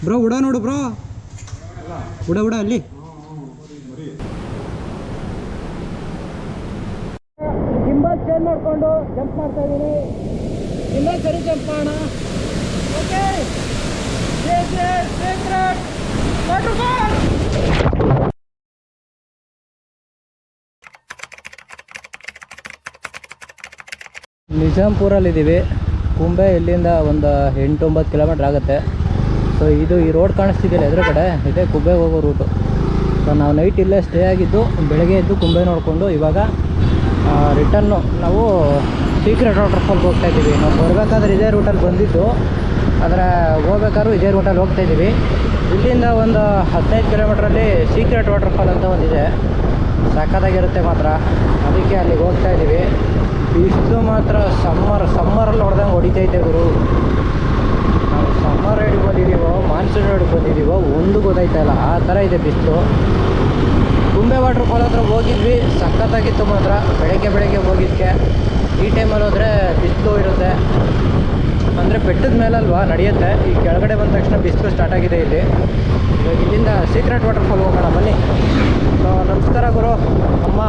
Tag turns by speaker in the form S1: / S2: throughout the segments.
S1: Bro ಉಡ ನೋಡು bro, ಉಡ ಅಲ್ಲಿ gimbal change ಮಾಡಿಕೊಂಡು ಜಂಪ್ ಮಾಡ್ತಾ ಇದ್ದೀನಿ. ಇನ್ನೊಂದು ಸರಿ ಜಂಪ್ ಮಾಡೋಣ. ಓಕೆ, ನಿಜಾಂಪುರಲ್ಲಿದ್ದೀವಿ. ಕುಂಬೆ ಇಲ್ಲಿಂದ ಒಂದು 8-9 ಕಿಲೋಮೀಟ್ರ್ ಆಗುತ್ತೆ. ಸೊ ಇದು ಈ ರೋಡ್ ಕಾಣಿಸ್ತಿದೆಯಲ್ಲ ಎದುರುಗಡೆ, ಇದೇ ಕುಂಬೆಗೆ ಹೋಗೋ ರೂಟು. ಸೊ ನಾವು ನೈಟ್ ಇಲ್ಲೇ ಸ್ಟೇ ಆಗಿದ್ದು, ಬೆಳಗ್ಗೆ ಎದ್ದು ಕುಂಬೆ ನೋಡಿಕೊಂಡು ಇವಾಗ ರಿಟರ್ನು ನಾವು ಸೀಕ್ರೆಟ್ ವಾಟರ್ ಫಾಲ್ಗೆ ಹೋಗ್ತಾಯಿದ್ದೀವಿ. ನಾವು ಬರಬೇಕಾದ್ರೆ ಇದೇ ರೂಟಲ್ಲಿ ಬಂದಿದ್ದು, ಆದರೆ ಹೋಗ್ಬೇಕಾದ್ರೂ ಇದೇ ರೂಟಲ್ಲಿ ಹೋಗ್ತಾಯಿದ್ದೀವಿ. ಇಲ್ಲಿಂದ ಒಂದು 15 ಕಿಲೋಮೀಟ್ರಲ್ಲಿ ಸೀಕ್ರೆಟ್ ವಾಟರ್ ಫಾಲ್ ಅಂತ ಒಂದಿದೆ, ಸಕ್ಕತ್ತಾಗಿರುತ್ತೆ ಮಾತ್ರ. ಅದಕ್ಕೆ ಅಲ್ಲಿಗೆ ಹೋಗ್ತಾಯಿದ್ದೀವಿ. ಬಿಸಿಲು ಮಾತ್ರ ಸಮ್ಮರಲ್ಲಿ ಹೊಡೆದಂಗೆ ಹೊಡಿತೈತೆ ಗುರು. ನಾವು ಸಮ್ಮರ್ ರೈಡಿಗೆ ಬಂದಿದ್ದೀವೋ ಮಾನ್ಸೂನ್ ರೈಡಿಗೆ ಬಂದಿದ್ದೀವೋ ಒಂದು ಗೊತ್ತಾಯ್ತಾ ಇಲ್ಲ, ಆ ಥರ ಇದೆ ಬಿಸಿಲು. ಕುಂಬೆ ವಾಟರ್ ಫಾಲ್ ಹತ್ರ ಹೋಗಿದ್ವಿ, ಸಖತ್ತಾಗಿತ್ತು ಮಾತ್ರ. ಬೆಳಗ್ಗೆ ಹೋಗಿದ್ದಕ್ಕೆ ಈ ಟೈಮಲ್ಲಿ ಹೋದರೆ ಬಿಸಿಲು ಇರುತ್ತೆ, ಅಂದರೆ ಬೆಟ್ಟದ ಮೇಲಲ್ವಾ ನಡೆಯುತ್ತೆ. ಈ ಕೆಳಗಡೆ ಬಂದ ತಕ್ಷಣ ಬಿಸಿಲು ಸ್ಟಾರ್ಟ್ ಆಗಿದೆ ಇಲ್ಲಿ. ಇವಾಗ ಇಲ್ಲಿಂದ ಸೀಕ್ರೆಟ್ ವಾಟರ್ ಫಾಲ್ ಹೋಗೋಣ ಬನ್ನಿ. ಸೊ ನಮಸ್ಕಾರ ಗುರು, ನಮ್ಮ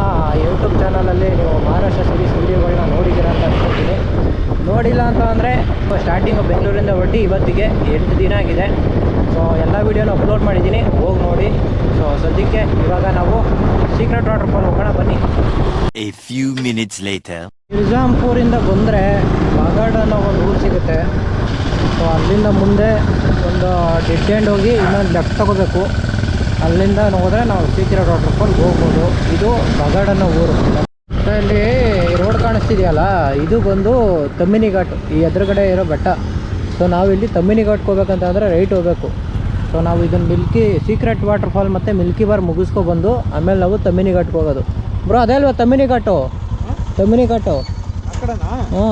S1: ಯೂಟ್ಯೂಬ್ ಚಾನಲಲ್ಲಿ ನೀವು ಮಹಾರಾಷ್ಟ್ರ ಸೀರೀಸ್ ವೀಡಿಯೋಗಳನ್ನ ನೋಡಿದ್ದೀರಾ ಅಂತ ಅನ್ಕೊಳ್ತೀನಿ. ನೋಡಿಲ್ಲ ಅಂತ ಅಂದರೆ ಸ್ಟಾರ್ಟಿಂಗು ಬೆಂಗಳೂರಿಂದ ಹೊರಟಿ ಇವತ್ತಿಗೆ 8 ದಿನ ಆಗಿದೆ. ಸೊ ಎಲ್ಲ ವೀಡಿಯೋನ ಅಪ್ಲೋಡ್ ಮಾಡಿದ್ದೀನಿ, ಹೋಗಿ ನೋಡಿ. ಸೊ ಸದ್ಯಕ್ಕೆ ಇವಾಗ ನಾವು ಸೀಕ್ರೆಟ್ ವಾಟರ್ ಫಾಲ್ ಹೋಗೋಣ ಬನ್ನಿ.
S2: A few minutes later.
S1: ನಿಜಾಂಪುರಿಂದ ಬಂದರೆ ಬಗಾಡ್ ಅನ್ನೋ ಒಂದು ಊರು ಸಿಗುತ್ತೆ. ಸೊ ಅಲ್ಲಿಂದ ಮುಂದೆ ಒಂದು ಡೆಡ್ ಎಂಡ್ ಹೋಗಿ ಇನ್ನೊಂದು ಲೆಫ್ಟ್ ತೊಗೋಬೇಕು. ಅಲ್ಲಿಂದ ಹೋದರೆ ನಾವು ಸೀಕ್ರೆಟ್ ವಾಟರ್ ಫಾಲ್ಗೆ ಹೋಗ್ಬೋದು. ಇದು ಬಗಾಡ್ ಅನ್ನೋ ಊರು. ಸೊ ಇಲ್ಲಿ ರೋಡ್ ಕಾಣಿಸ್ತಿದೆಯಲ್ಲ, ಇದು ಬಂದು ತಮ್ಮಿನಿ ಘಾಟ್, ಈ ಎದುರುಗಡೆ ಇರೋ ಬೆಟ್ಟ. ಸೊ ನಾವು ಇಲ್ಲಿ ತಮ್ಮಿನಿ ಘಾಟ್ಗೆ ಹೋಗ್ಬೇಕಂತಂದರೆ ರೈಟ್ ಹೋಗಬೇಕು. ಸೊ ನಾವು ಇದನ್ನು ಸೀಕ್ರೆಟ್ ವಾಟರ್ ಫಾಲ್ ಮತ್ತು ಮಿಲ್ಕಿ ಬಾರ್ ಮುಗಿಸ್ಕೊಬಂದು ಆಮೇಲೆ ನಾವು ತಮ್ಮಿನಿ ಘಾಟ್ಗೆ ಹೋಗೋದು. ಬ್ರೋ ಅದೇ ಅಲ್ವಾ ತಮ್ಮಿನಿ ಘಾಟು? ತಮ್ಮಿನಿ ಘಾಟು ಹ್ಞೂ,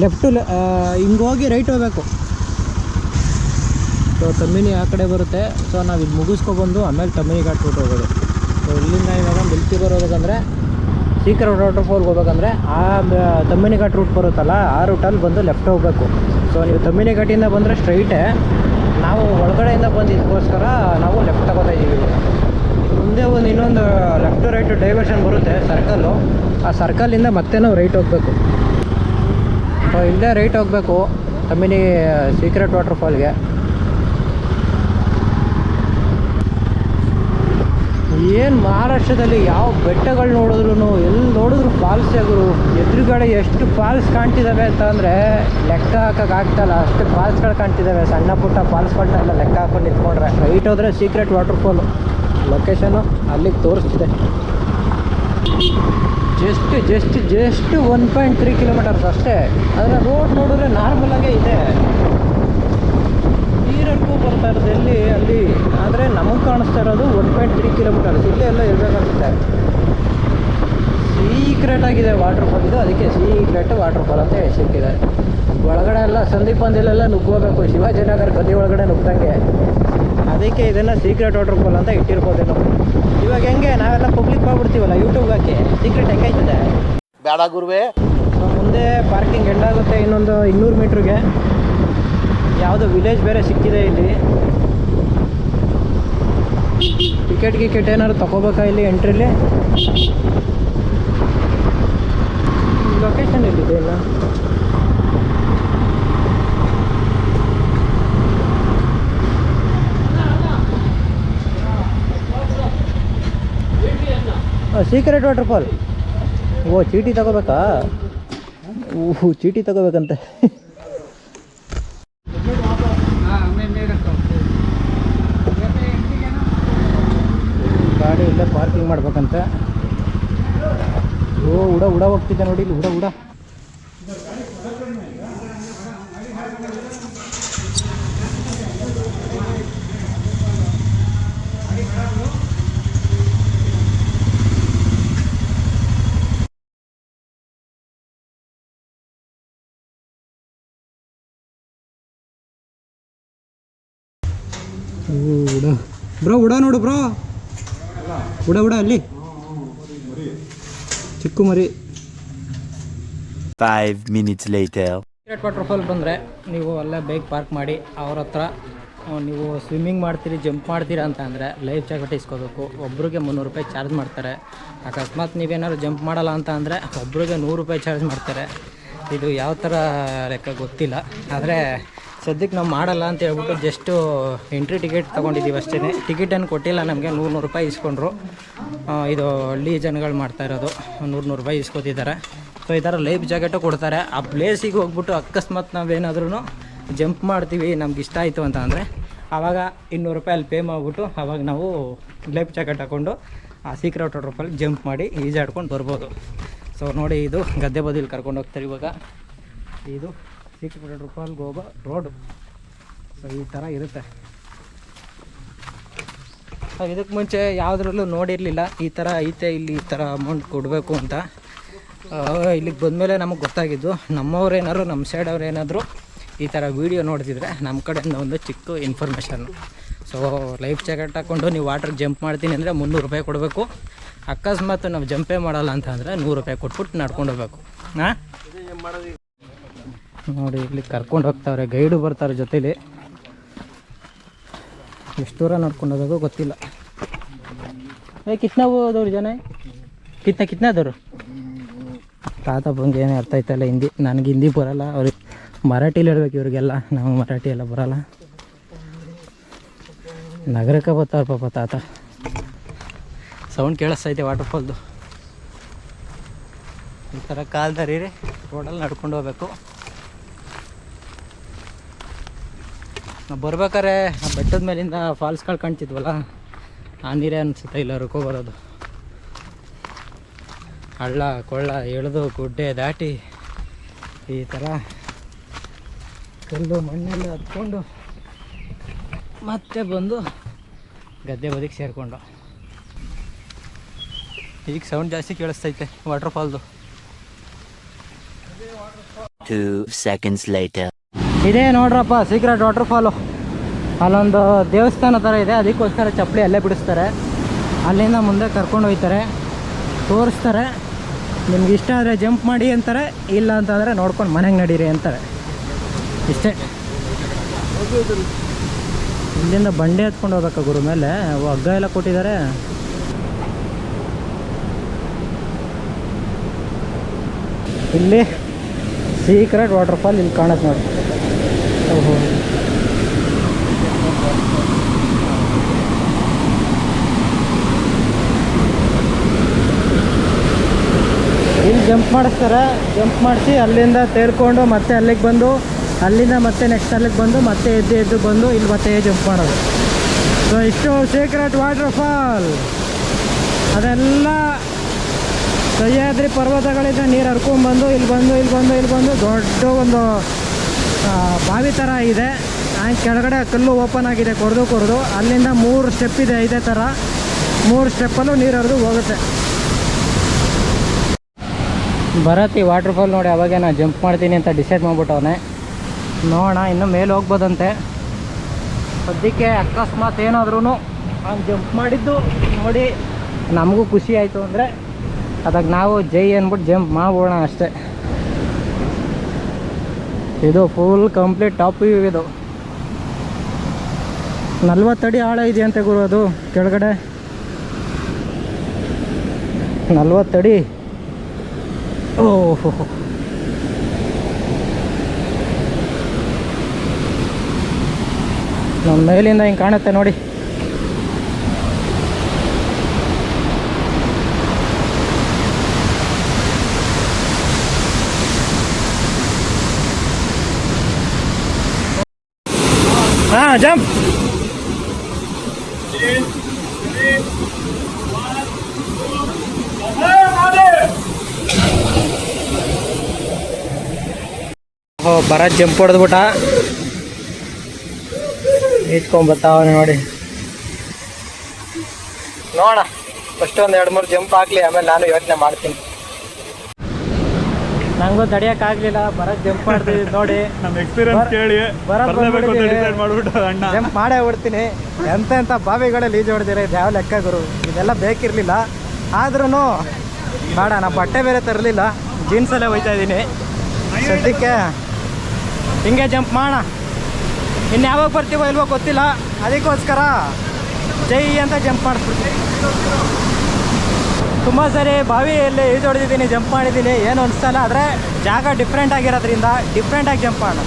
S1: ಲೆಫ್ಟು ಹಿಂಗೆ ಹೋಗಿ ರೈಟ್ ಹೋಗಬೇಕು. ಸೊ ತಮ್ಮಿನಿ ಆ ಕಡೆ ಬರುತ್ತೆ. ಸೊ ನಾವು ಇದು ಮುಗಿಸ್ಕೊಬಂದು ಆಮೇಲೆ ತಮ್ಮಿನಿ ಘಾಟ್ ರೂಟ್ ಹೋಗೋದು. ಸೊ ಇಲ್ಲಿಂದ ಇವಾಗ ಮಿಲ್ಕಿ ಬಾರ್ ಹೋಗ್ಬೇಕಂದ್ರೆ, ಸೀಕ್ರೆಟ್ ವಾಟರ್ ಫಾಲ್ಗೆ ಹೋಗ್ಬೇಕಂದ್ರೆ ಆ ತಮ್ಮಿನಿ ಘಾಟ್ ರೂಟ್ ಬರುತ್ತಲ್ಲ, ಆ ರೂಟಲ್ಲಿ ಬಂದು ಲೆಫ್ಟ್ ಹೋಗಬೇಕು. ಸೊ ನೀವು ತಮ್ಮಿನಿ ಘಾಟಿಂದ ಬಂದರೆ ಸ್ಟ್ರೈಟೇ, ನಾವು ಒಳಗಡೆಯಿಂದ ಬಂದಿದ್ದಕ್ಕೋಸ್ಕರ ನಾವು ಲೆಫ್ಟ್ ತಗೋತಾ ಇದ್ದೀವಿ. ಮುಂದೆ ಒಂದು ಇನ್ನೊಂದು ಲೆಫ್ಟ್ ಟು ರೈಟ್ ಡೈವರ್ಷನ್ ಬರುತ್ತೆ, ಸರ್ಕಲ್ಲು. ಆ ಸರ್ಕಲಿಂದ ಮತ್ತೆ ನಾವು ರೈಟ್ ಹೋಗಬೇಕು. ಸೊ ಇಲ್ಲೇ ರೈಟ್ ಹೋಗಬೇಕು ತಮ್ಮಿನಿ ಸೀಕ್ರೆಟ್ ವಾಟರ್ ಫಾಲ್ಗೆ. ಏನು ಮಹಾರಾಷ್ಟ್ರದಲ್ಲಿ ಯಾವ ಬೆಟ್ಟಗಳು ನೋಡಿದ್ರು, ಎಲ್ಲಿ ನೋಡಿದ್ರು ಫಾಲ್ಸ್ ಗುರು. ಎದುರುಗಡೆ ಎಷ್ಟು ಫಾಲ್ಸ್ ಕಾಣ್ತಿದ್ದಾವೆ ಅಂತ ಅಂದರೆ ಲೆಕ್ಕ ಹಾಕೋಕ್ಕಾಗ್ತಲ್ಲ, ಅಷ್ಟು ಫಾಲ್ಸ್ಗಳು ಕಾಣ್ತಿದ್ದಾವೆ. ಸಣ್ಣ ಪುಟ್ಟ ಫಾಲ್ಸ್ಗಳನ್ನೆಲ್ಲ ಲೆಕ್ಕ ಹಾಕೊಂಡು ನಿಂತ್ಕೊಂಡ್ರೆ ರೈಟ್ ಹೋದರೆ ಸೀಕ್ರೆಟ್ ವಾಟರ್ ಫಾಲು ಲೊಕೇಶನು ಅಲ್ಲಿಗೆ ತೋರಿಸ್ತಿದೆ. ಜಸ್ಟ್ 1.3 ಕಿಲೋಮೀಟರ್ಸ್ ಅಷ್ಟೇ. ಆದರೆ ರೋಡ್ ನೋಡಿದ್ರೆ ನಾರ್ಮಲಾಗೇ ಇದೆ. ನೀರಕ್ಕೂ ಬರ್ತಾ ಇರೋದು ಅಲ್ಲಿ, ಆದರೆ ನಮಗೆ ಕಾಣಿಸ್ತಾ ಇರೋದು 1.3 ಕಿಲೋಮೀಟರ್ಸ್. ಇಲ್ಲೇ ಎಲ್ಲ ಇರಬೇಕನ್ಸುತ್ತೆ. ಸೀಕ್ರೆಟ್ ಆಗಿದೆ ವಾಟರ್ ಫಾಲ್ ಇದು, ಅದಕ್ಕೆ ಸೀಕ್ರೆಟ್ ವಾಟರ್ ಫಾಲ್ ಅಂತ ಹೆಸರಿಟ್ಟಿದೆ. ಒಳಗಡೆ ಎಲ್ಲ ಸಂದೀಪ್ ಅಂದಿಲೆಲ್ಲ ನುಗ್ಗೋಬೇಕು, ಶಿವಾಜಿನಗರ ಗದಿ ಒಳಗಡೆ ನುಗ್ದಂಗೆ. ಅದಕ್ಕೆ ಇದನ್ನು ಸೀಕ್ರೆಟ್ ವಾಟರ್ ಫಾಲ್ ಅಂತ ಇಟ್ಟಿರ್ಬೋದೇನೋ. ಇವಾಗ ಹೆಂಗೆ ನಾವೆಲ್ಲ ಪಬ್ಲಿಕ್ ಮಾಡ್ಬಿಡ್ತೀವಲ್ಲ ಯೂಟ್ಯೂಬ್ ಹಾಕಿ, ಸೀಕ್ರೆಟ್ ಹೆಂಗಾಯ್ತದೆ
S3: ಬೇಡ ಗುರುವೇ.
S1: ಸೊ ಮುಂದೆ ಪಾರ್ಕಿಂಗ್ ಎಂಡಾಗುತ್ತೆ ಇನ್ನೊಂದು 200 ಮೀಟ್ರಿಗೆ. ಯಾವುದೋ ವಿಲೇಜ್ ಬೇರೆ ಸಿಕ್ಕಿದೆ ಇಲ್ಲಿ. ಟಿಕೆಟ್ ಏನಾದ್ರು ತಗೋಬೇಕಾ ಇಲ್ಲಿ ಎಂಟ್ರಿಲಿ? ಲೊಕೇಶನ್ ಎಲ್ಲಿದೆ ಇಲ್ಲ? Secret water fall. ಓ ಚೀಟಿ ತಗೋಬೇಕಾ? ಚೀಟಿ ತಗೋಬೇಕಂತೆ. ಗಾಡಿ ಇಲ್ಲೇ ಪಾರ್ಕಿಂಗ್ ಮಾಡ್ಬೇಕಂತೆ. ಓ ಉಡ ಹೋಗ್ತಿದ್ದೆ ನೋಡಿ ಇಲ್ಲಿ, ಉಡ ಬ್ರೋ ಉಡ ನೋಡು ಬ್ರೋ, ಉಡ ಅಲ್ಲಿ ಚಿಕ್ಕು ಮರಿ.
S2: 5 minutes later.
S1: ಸೀಕ್ರೆಟ್ ವಾಟರ್ಫಾಲ್ ಬಂದರೆ ನೀವು ಅಲ್ಲೇ ಬೈಕ್ ಪಾರ್ಕ್ ಮಾಡಿ ಅವ್ರ ಹತ್ರ ನೀವು ಸ್ವಿಮ್ಮಿಂಗ್ ಮಾಡ್ತೀರಿ ಜಂಪ್ ಮಾಡ್ತೀರಾ ಅಂತ ಅಂದರೆ ಲೈಫ್ ಜಾಕೆಟ್ ಇಸ್ಕೋಬೇಕು. ಒಬ್ರಿಗೆ 300 ರೂಪಾಯಿ ಚಾರ್ಜ್ ಮಾಡ್ತಾರೆ. ಅಕಸ್ಮಾತ್ ನೀವೇನಾದ್ರು ಜಂಪ್ ಮಾಡಲ್ಲ ಅಂತ ಅಂದರೆ ಒಬ್ರಿಗೆ 100 ರೂಪಾಯಿ ಚಾರ್ಜ್ ಮಾಡ್ತಾರೆ. ಇದು ಯಾವ ಥರ ಲೆಕ್ಕ ಗೊತ್ತಿಲ್ಲ. ಆದರೆ ಸದ್ಯಕ್ಕೆ ನಾವು ಮಾಡಲ್ಲ ಅಂತ ಹೇಳ್ಬಿಟ್ಟು ಜಸ್ಟು ಎಂಟ್ರಿ ಟಿಕೆಟ್ ತೊಗೊಂಡಿದ್ದೀವಿ ಅಷ್ಟೇ. ಟಿಕೆಟನ್ನು ಕೊಟ್ಟಿಲ್ಲ ನಮಗೆ, 100 ರೂಪಾಯಿ ಇಸ್ಕೊಂಡ್ರು. ಇದು ಹಳ್ಳಿ ಜನಗಳು ಮಾಡ್ತಾ ಇರೋದು, 100 ರೂಪಾಯಿ ಇಸ್ಕೊತಿದ್ದಾರೆ. ಸೊ ಈ ಥರ ಲೈಫ್ ಜಾಕೆಟು ಕೊಡ್ತಾರೆ. ಆ ಪ್ಲೇಸಿಗೆ ಹೋಗ್ಬಿಟ್ಟು ಅಕಸ್ಮಾತ್ ನಾವೇನಾದ್ರೂ ಜಂಪ್ ಮಾಡ್ತೀವಿ ನಮ್ಗೆ ಇಷ್ಟ ಆಯಿತು ಅಂತ ಅಂದರೆ ಆವಾಗ 200 ರೂಪಾಯಿ ಅಲ್ಲಿ ಪೇ ಮಾಡಿಬಿಟ್ಟು ಆವಾಗ ನಾವು ಲೈಫ್ ಜಾಕೆಟ್ ಹಾಕ್ಕೊಂಡು ಆ ಸೀಕ್ರೆಟ್ ವಾಟರ್ಫಾಲ್ ಜಂಪ್ ಮಾಡಿ ಈಜಾಡ್ಕೊಂಡು ಬರ್ಬೋದು. ಸೊ ನೋಡಿ, ಇದು ಗದ್ದೆ ಬದಿಲಿ ಕರ್ಕೊಂಡು ಹೋಗ್ತಾರೆ. ಇವಾಗ ಇದು ಸೀಕ್ರೆಟ್ ವಾಟರ್ಫಾಲ್ಗೆ ಹೋಗೋ ರೋಡು. ಸೊ ಈ ಥರ ಇರುತ್ತೆ. ಇದಕ್ಕೆ ಮುಂಚೆ ಯಾವುದ್ರಲ್ಲೂ ನೋಡಿರಲಿಲ್ಲ ಈ ಥರ ಐತೆ, ಇಲ್ಲಿ ಈ ಥರ ಅಮೌಂಟ್ ಕೊಡಬೇಕು ಅಂತ. ಇಲ್ಲಿಗೆ ಬಂದಮೇಲೆ ನಮಗೆ ಗೊತ್ತಾಗಿದ್ದು. ನಮ್ಮವ್ರೇನಾದ್ರು ನಮ್ಮ ಸೈಡವ್ರು ಏನಾದರೂ ಈ ಥರ ವೀಡಿಯೋ ನೋಡ್ತಿದ್ರೆ ನಮ್ಮ ಕಡೆಯಿಂದ ಒಂದು ಚಿಕ್ಕ ಇನ್ಫಾರ್ಮೇಷನ್ನು. ಸೊ ಲೈಫ್ ಜಾಕೆಟ್ ಹಾಕ್ಕೊಂಡು ನೀವು ವಾಟ್ರಿಗೆ ಜಂಪ್ ಮಾಡ್ತೀನಿ ಅಂದರೆ 300 ರೂಪಾಯಿ ಕೊಡಬೇಕು. ಅಕಸ್ಮಾತ್ ನಾವು ಜಂಪೇ ಮಾಡಲ್ಲ ಅಂತ ಅಂದರೆ 100 ರೂಪಾಯಿ ಕೊಟ್ಬಿಟ್ಟು ನಡ್ಕೊಂಡು ಹೋಗ್ಬೇಕು. ಹಾಂ ನೋಡಿ, ಇಲ್ಲಿ ಕರ್ಕೊಂಡು ಹೋಗ್ತಾವ್ರೆ, ಗೈಡು ಬರ್ತಾರೆ ಜೊತೇಲಿ. ಎಷ್ಟು ದೂರ ನಡ್ಕೊಂಡು ಹೋಗೋದು ಗೊತ್ತಿಲ್ಲ. ಕಿತ್ನಾ ಹೋದವ್ರು ಜನ ಕಿತ್ನಾ ಆದವರು ತಾತ ಬಂಗೆ ಏನೇ ಅರ್ಥ ಆಯ್ತಲ್ಲ ಹಿಂದಿ. ನನಗೆ ಹಿಂದಿ ಬರೋಲ್ಲ, ಅವ್ರಿಗೆ ಮರಾಠಿಲಿ ಹೇಳ್ಬೇಕು ಇವ್ರಿಗೆಲ್ಲ. ನಾವು ಮರಾಠಿ ಎಲ್ಲ ಬರೋಲ್ಲ. ನಗರಕ್ಕೆ ಬರ್ತಾವ್ರ ಪಾಪ ತಾತ. ಸೌಂಡ್ ಕೇಳಿಸ್ತೈತೆ ವಾಟರ್ಫಾಲ್ದು. ಈ ಥರ ಕಾಲ್ದಾರಿ ರೀ, ರೋಡಲ್ಲಿ ನಡ್ಕೊಂಡು ಹೋಗ್ಬೇಕು. ನಾವು ಬರ್ಬೇಕಾರೆ ಆ ಬೆಟ್ಟದ ಮೇಲಿಂದ ಫಾಲ್ಸ್ಗಳು ಕಾಣ್ತಿದ್ವಲ್ಲ, ಆ ನೀರೇ ಅನಿಸುತ್ತೆ ಇಲ್ಲ ಬರೋದು. ಹಳ್ಳ ಕೊಳ್ಳ ಎಳೆದು ಗುಡ್ಡೆ ದಾಟಿ ಈ ಥರ ಕಲ್ಲು ಮಣ್ಣೆಲ್ಲ ಹತ್ಕೊಂಡು ಮತ್ತೆ ಬಂದು ಗದ್ದೆ ಬದಿಗೆ ಸೇರಿಕೊಂಡು. ಈಗ ಸೌಂಡ್ ಜಾಸ್ತಿ ಕೇಳಿಸ್ತೈತೆ ವಾಟರ್ಫಾಲ್ದು.
S2: 2 seconds later.
S1: ಇದೇ ನೋಡ್ರಪ್ಪ ಸೀಕ್ರೆಟ್ ವಾಟರ್ಫಾಲು. ಅಲ್ಲೊಂದು ದೇವಸ್ಥಾನ ಥರ ಇದೆ, ಅದಕ್ಕೋಸ್ಕರ ಚಪ್ಪಲಿ ಅಲ್ಲೇ ಬಿಡಿಸ್ತಾರೆ. ಅಲ್ಲಿಂದ ಮುಂದೆ ಕರ್ಕೊಂಡು ಹೋಗ್ತಾರೆ, ತೋರಿಸ್ತಾರೆ. ನಿಮ್ಗೆ ಇಷ್ಟ ಆದರೆ ಜಂಪ್ ಮಾಡಿ ಅಂತಾರೆ, ಇಲ್ಲ ಅಂತಂದರೆ ನೋಡ್ಕೊಂಡು ಮನೆಗೆ ನಡೀರಿ ಅಂತಾರೆ. ಇಷ್ಟೇ. ಇಲ್ಲಿಂದ ಬಂಡೆ ಹತ್ಕೊಂಡು ಹೋಗ್ಬೇಕು ಗುರು ಮೇಲೆ. ಹಗ್ಗ ಎಲ್ಲ ಕೊಟ್ಟಿದ್ದಾರೆ. ಇಲ್ಲಿ ಸೀಕ್ರೆಟ್ ವಾಟರ್ಫಾಲ್ ಇಲ್ಲಿ ಕಾಣುತ್ತೆ ನೋಡಿ. ಓಹೋ, ಇಲ್ಲಿ ಜಂಪ್ ಮಾಡಿಸ್ತಾರೆ. ಜಂಪ್ ಮಾಡಿಸಿ ಅಲ್ಲಿಂದ ತೇರ್ಕೊಂಡು ಮತ್ತೆ ಅಲ್ಲಿಗೆ ಬಂದು, ಅಲ್ಲಿಂದ ಮತ್ತೆ ನೆಕ್ಸ್ಟ್ ಅಲ್ಲಿಗೆ ಬಂದು ಮತ್ತೆ ಎದ್ದು ಬಂದು ಇಲ್ಲಿ ಮತ್ತೆ ಜಂಪ್ ಮಾಡೋದು. ಸೊ ಇಷ್ಟು ಸೀಕ್ರೆಟ್ ವಾಟರ್ಫಾಲ್. ಅದೆಲ್ಲ ಸಹ್ಯಾದ್ರಿ ಪರ್ವತಗಳಿಂದ ನೀರು ಹರ್ಕೊಂಡ್ಬಂದು ಇಲ್ಲಿ ಬಂದು ದೊಡ್ಡ ಒಂದು ಬಾವಿ ಥರ ಇದೆ. ಕೆಳಗಡೆ ಕಲ್ಲು ಓಪನ್ ಆಗಿದೆ, ಕೊರೆದು ಅಲ್ಲಿಂದ 3 ಸ್ಟೆಪ್ ಇದೆ. ಇದೇ ಥರ 3 ಸ್ಟೆಪ್ಪಲ್ಲೂ ನೀರು ಹರಿದು ಹೋಗುತ್ತೆ. ಭರತ್ ಈ ವಾಟರ್ಫಾಲ್ ನೋಡಿ ಅವಾಗೇ ನಾನು ಜಂಪ್ ಮಾಡ್ತೀನಿ ಅಂತ ಡಿಸೈಡ್ ಮಾಡಿಬಿಟ್ಟವನೆ. ನೋಡೋಣ, ಇನ್ನೂ ಮೇಲೆ ಹೋಗ್ಬೋದಂತೆ. ಸದ್ಯಕ್ಕೆ ಅಕಸ್ಮಾತ್ ಏನಾದ್ರೂ ಅವ್ನು ಜಂಪ್ ಮಾಡಿದ್ದು ನೋಡಿ ನಮಗೂ ಖುಷಿ ಆಯಿತು ಅಂದರೆ ಅದಕ್ಕೆ ನಾವು ಜೈ ಅಂದ್ಬಿಟ್ಟು ಜಂಪ್ ಮಾಡ್ಬೋಣ ಅಷ್ಟೇ. ಇದು ಫುಲ್ ಕಂಪ್ಲೀಟ್ ಟಾಪ್ ವ್ಯೂ. ಇದು 40 ಅಡಿ ಆಳ ಇದೆಯಂತೆ ಗುರು ಅದು ಕೆಳಗಡೆ. 40 ಅಡಿ. ಓಹೋ, ನಮ್ಮ ಮೇಲಿಂದ ಹಿಂಗೆ ಕಾಣುತ್ತೆ ನೋಡಿ. ಹಾಂ, ಜಂಪ್. ಭರತ್ ಜಂಪ್ ಹೊಡೆದ್ಬಿಟ್ಟ, ಈಜ್ಕೊಂಬತ್ತಾವನೆ ನೋಡಿ. ನೋಡ, ಫಸ್ಟ್ ಒಂದು 2-3 ಜಂಪ್ ಹಾಕ್ಲಿ, ಆಮೇಲೆ ನಾನು ಯೋಚನೆ ಮಾಡ್ತೀನಿ. ನಂಗೂ ತಡಿಯೋಕ್ಕಾಗಲಿಲ್ಲ. ಭರತ್ ಜಂಪ್ ಮಾಡ್ತಿದ್ವಿ ನೋಡಿ.
S3: ನಮ್ಮ ಎಕ್ಸ್ಪೀರಿಯನ್ಸ್ ಕೇಳಿ
S1: ಜಂಪ್ ಮಾಡೇ ಬಿಡ್ತೀನಿ. ಎಂತೆಂಥ ಬಾವಿಗಳಲ್ಲಿ ಈಜು ಹೊಡೆದಿರ, ಇದು ಯಾವ ಲೆಕ್ಕ ಗುರು. ಇದೆಲ್ಲ ಬೇಕಿರಲಿಲ್ಲ. ಆದ್ರೂ ಬೇಡ, ನಾನು ಬಟ್ಟೆ ಬೇರೆ ತರಲಿಲ್ಲ, ಜೀನ್ಸಲ್ಲೇ ಹೋಗ್ತಾ ಇದ್ದೀನಿ. ಸದ್ಯಕ್ಕೆ ಹಿಂಗೆ ಜಂಪ್ ಮಾಡೋಣ. ಇನ್ನು ಯಾವಾಗ ಬರ್ತೀವೋ ಇಲ್ವೋ ಗೊತ್ತಿಲ್ಲ, ಅದಕ್ಕೋಸ್ಕರ ಜೈ ಅಂತ ಜಂಪ್ ಮಾಡಿಸ್ಬಿಡ್ತೀನಿ. ತುಂಬ ಸರಿ ಬಾವಿಯಲ್ಲಿ ಈಜೊಡೆದಿದ್ದೀನಿ, ಜಂಪ್ ಮಾಡಿದ್ದೀನಿ, ಏನು ಅನಿಸ್ತಲ್ಲ. ಆದರೆ ಜಾಗ ಡಿಫ್ರೆಂಟ್ ಆಗಿರೋದ್ರಿಂದ ಡಿಫ್ರೆಂಟಾಗಿ ಜಂಪ್ ಮಾಡೋಣ.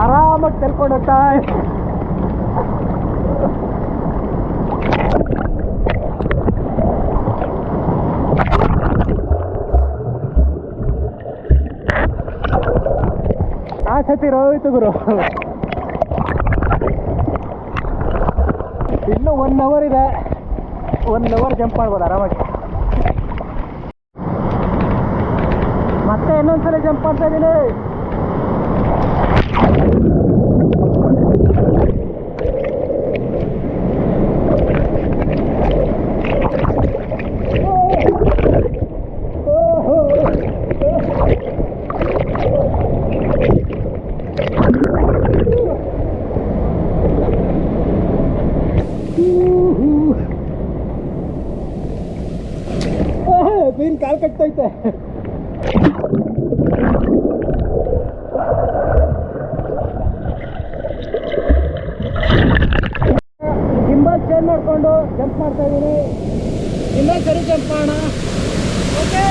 S1: ಆರಾಮಾಗಿ ತೆಲ್ಕೊಂಡು ಹೋಗ್ತಾ ಸತಿ ಹೋಯ್ತು ಗುರು. ಇನ್ನೂ 1 ಅವರ್ ಇದೆ, 1 ಅವರ್ ಜಂಪ್ ಮಾಡ್ಬೋದು ಆರಾಮಾಗಿ. ಮತ್ತೆ ಇನ್ನೊಂದ್ಸಲ ಜಂಪ್ ಮಾಡ್ತಾ ಇದ್ದೀನಿ. ಮೀನ್ ಕಾಲು ಕಟ್ತೈತೆ. ಗಿಂಬಲ್ ಚೇಂಜ್ ಮಾಡಿಕೊಂಡು ಜಂಪ್ ಮಾಡ್ತಾ ಇದ್ದೀನಿ. ಇನ್ನೊಂದು ಸರಿ ಜಂಪ್ ಮಾಡೋಣ. ಓಕೆ,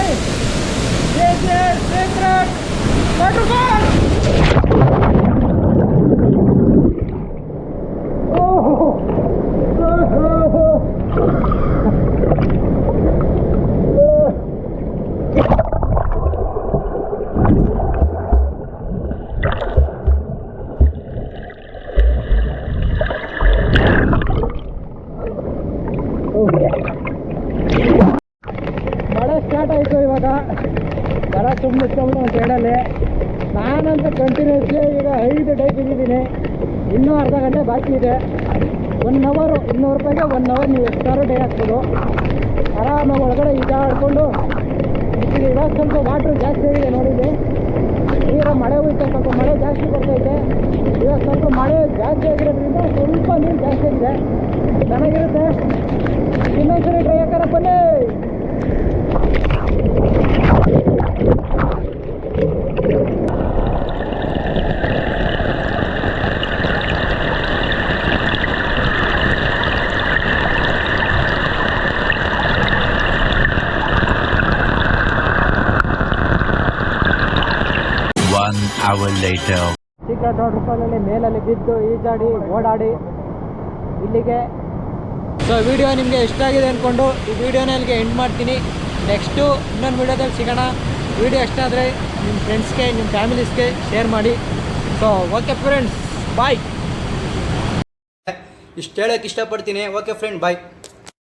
S1: ಮಳೆ ಸ್ಟಾರ್ಟ್ ಆಯಿತು. ಇವಾಗ ಮಳೆ ತುಂಬ ಇಟ್ಕೊಂಡು ಒಂದು ಸೈಡಲ್ಲಿ. ನಾನಂತ ಕಂಟಿನ್ಯೂಸ್ಲಿ ಈಗ 5 ಡೈ ಬಿದ್ದಿದ್ದೀನಿ. ಇನ್ನೂ ಅರ್ಧ ಗಂಟೆ ಬಾಕಿ ಇದೆ. 1 ಅವರ್, 200 ರೂಪಾಯಿಗೆ 1 ಅವರ್ ನೀವು ಎಷ್ಟಾರು ಡೈ ಹಾಕ್ಬೋದು. ಆರಾಮಾಗಿ ಒಳಗಡೆ ಈಜಾಡ್ಕೊಂಡು. ಇವಾಗ ಸ್ವಲ್ಪ ವಾಟ್ರ್ ಜಾಸ್ತಿ ಆಗಿದೆ ನೋಡಿದ್ವಿ. ಈಗ ಮಳೆ ಹೋಯ್ತು, ಸ್ವಲ್ಪ ಮಳೆ ಜಾಸ್ತಿ ಬರ್ತೈತೆ. ಇವಾಗ ಸ್ವಲ್ಪ ಮಳೆ ಜಾಸ್ತಿ ಆಗಿರೋದ್ರಿಂದ ಸ್ವಲ್ಪ ನೀರು ಜಾಸ್ತಿ ಆಗಿದೆ, ಚೆನ್ನಾಗಿರುತ್ತೆ. ಇನ್ನೊಂದ್ಸರಿ ಟ್ರೈ ಹಾಕೋಣ ಬನ್ನಿ.
S2: One hour later.
S1: Secret water ಫಾಲಲ್ಲಿ ಮೇಲಲ್ಲಿ ಬಿದ್ದು ಈಜಾಡಿ ಓಡಾಡಿ ಇಲ್ಲಿಗೆ. ಸೊ ವಿಡಿಯೋ ನಿಮಗೆ ಇಷ್ಟ ಆಗಿದೆ ಅಂದ್ಕೊಂಡು ಈ ವಿಡಿಯೋನ ಇಲ್ಲಿಗೆ ಎಂಡ್ ಮಾಡ್ತೀನಿ. ನೆಕ್ಸ್ಟು ಇನ್ನೊಂದು ವಿಡಿಯೋದಲ್ಲಿ ಸಿಗೋಣ. ವಿಡಿಯೋ ಇಷ್ಟ ಆದರೆ ನಿಮ್ಮ ಫ್ರೆಂಡ್ಸ್ಗೆ, ನಿಮ್ಮ ಫ್ಯಾಮಿಲೀಸ್ಗೆ ಶೇರ್ ಮಾಡಿ. ಸೊ ಓಕೆ ಫ್ರೆಂಡ್ಸ್, ಬಾಯ್.
S3: ಇಷ್ಟು ಹೇಳೋಕ್ಕೆ ಇಷ್ಟಪಡ್ತೀನಿ. ಓಕೆ ಫ್ರೆಂಡ್, ಬಾಯ್.